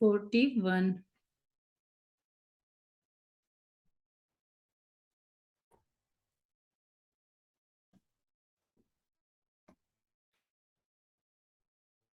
41।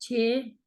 6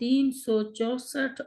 364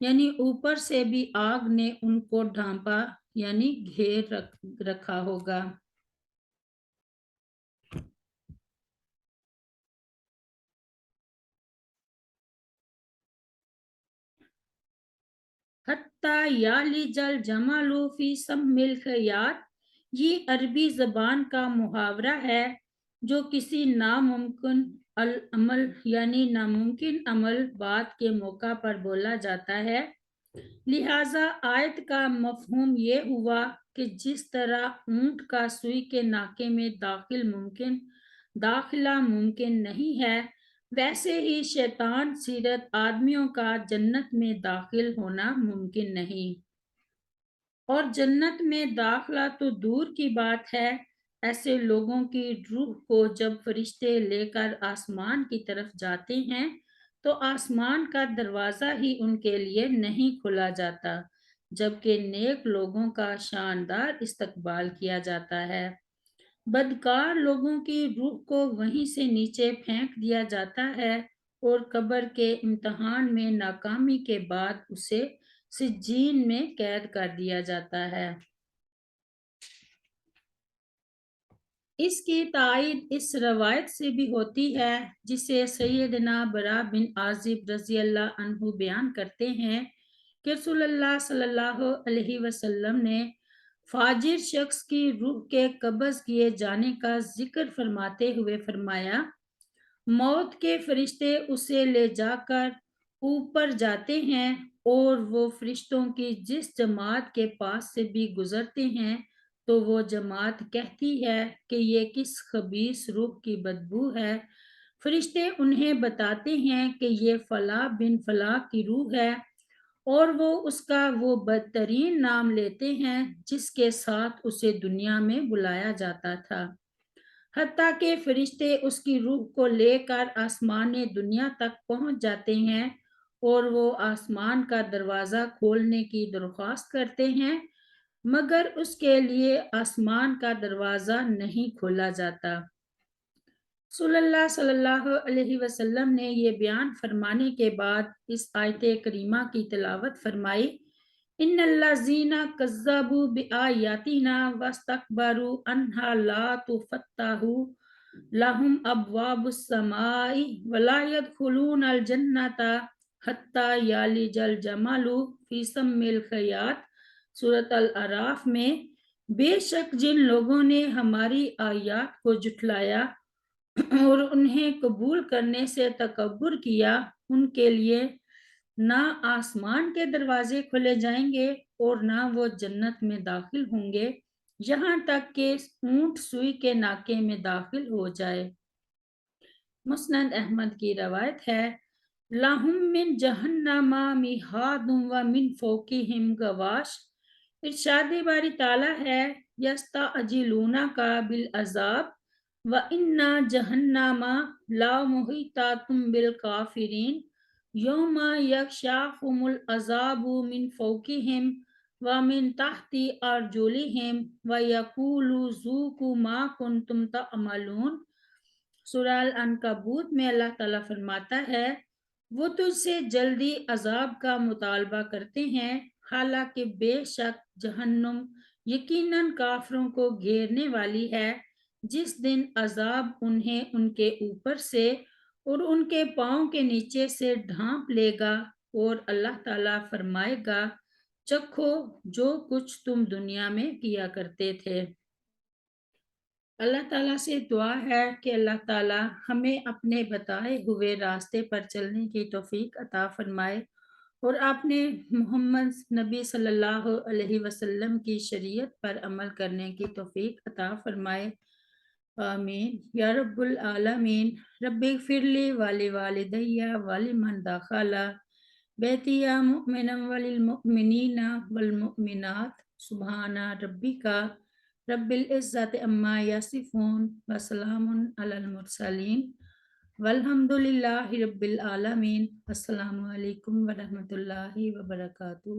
یعنی اوپر سے بھی آگ نے ان کو ڈھانپا یعنی گھیر رکھا ہوگا۔ حتیٰ یالج الجمل فی سم الخیاط، یہ عربی زبان کا محاورہ ہے جو کسی ناممکن العمل یعنی ناممکن عمل بات کے موقع پر بولا جاتا ہے۔ لہٰذا آیت کا مفہوم یہ ہوا کہ جس طرح اونٹ کا سوئی کے ناکے میں داخلہ ممکن نہیں ہے، ویسے ہی شیطان سیرت آدمیوں کا جنت میں داخل ہونا ممکن نہیں، اور جنت میں داخلہ تو دور کی بات ہے، ایسے لوگوں کی روح کو جب فرشتے لے کر آسمان کی طرف جاتے ہیں تو آسمان کا دروازہ ہی ان کے لیے نہیں کھولا جاتا، جبکہ نیک لوگوں کا شاندار استقبال کیا جاتا ہے۔ بدکار لوگوں کی روح کو وہیں سے نیچے پھینک دیا جاتا ہے اور قبر کے امتحان میں ناکامی کے بعد اسے سجین میں قید کر دیا جاتا ہے۔ اس کی تائید اس روایت سے بھی ہوتی ہے جسے سیدنا برا بن عازب رضی اللہ عنہ بیان کرتے ہیں کہ رسول اللہ صلی اللہ علیہ وسلم نے فاجر شخص کی روح کے قبض کیے جانے کا ذکر فرماتے ہوئے فرمایا، موت کے فرشتے اسے لے جا کر اوپر جاتے ہیں اور وہ فرشتوں کی جس جماعت کے پاس سے بھی گزرتے ہیں تو وہ جماعت کہتی ہے کہ یہ کس خبیث روح کی بدبو ہے۔ فرشتے انہیں بتاتے ہیں کہ یہ فلاں بن فلاں کی روح ہے، اور وہ اس کا وہ بدترین نام لیتے ہیں جس کے ساتھ اسے دنیا میں بلایا جاتا تھا، حتیٰ کہ فرشتے اس کی روح کو لے کر آسمان دنیا تک پہنچ جاتے ہیں اور وہ آسمان کا دروازہ کھولنے کی درخواست کرتے ہیں، مگر اس کے لیے آسمان کا دروازہ نہیں کھولا جاتا۔ صلی اللہ علیہ وسلم نے یہ بیان فرمانے کے بعد اس آیت کریمہ کی تلاوت فرمائی، ان الذین کذبوا بآیاتنا واستکبروا عنہا لا تفتح لهم ابواب السماء ولا يدخلون الجنة حتى یلج الجمل فی سم الخیاط، سورۃ الاعراف میں، بے شک جن لوگوں نے ہماری آیات کو جھٹلایا اور انہیں قبول کرنے سے تکبر کیا، ان کے لیے نہ آسمان کے دروازے کھولے جائیں گے اور نہ وہ جنت میں داخل ہوں گے یہاں تک کہ اونٹ سوئی کے ناکے میں داخل ہو جائے۔ مسند احمد کی روایت ہے، لَهُم مِّن جَهَنَّمَ مِہَادٌ وَمِن فَوْقِهِمْ غَوَاشٍ، ارشاد باری تعالیٰ ہے، یَسْتَعْجِلُونَکَ بِالْعَذَابِ وَإِنَّ جَهَنَّمَ لَمُحِیطَةٌ بِالْکَافِرِینَ یوم یغشاہم العذاب من فوقہم ومن تحت ارجلہم ویقول ذوقوا ما کنتم تعملون، سورہ العنکبوت میں اللہ تعالیٰ فرماتا ہے، وہ تجھ سے جلدی عذاب کا مطالبہ کرتے ہیں، حالانکہ بے شک جہنم یقیناً کافروں کو گھیرنے والی ہے، جس دن عذاب انہیں ان کے اوپر سے اور ان کے پاؤں کے نیچے سے ڈھانپ لے گا، اور اللہ تعالیٰ فرمائے گا، چکھو جو کچھ تم دنیا میں کیا کرتے تھے۔ اللہ تعالیٰ سے دعا ہے کہ اللہ تعالیٰ ہمیں اپنے بتائے ہوئے راستے پر چلنے کی توفیق عطا فرمائے اور اپنے محمد نبی صلی اللہ علیہ وسلم کی شریعت پر عمل کرنے کی توفیق عطا فرمائے، آمین یا رب العالمین۔ رب اغفر لی ولوالدی ولمن دخل بیتی مؤمنا وللمؤمنین والمؤمنات، سبحان ربک رب العزت عما یصفون وسلام علی المرسلین والحمد للہ رب العالمین۔ السلام علیکم ورحمۃ اللہ وبرکاتہ۔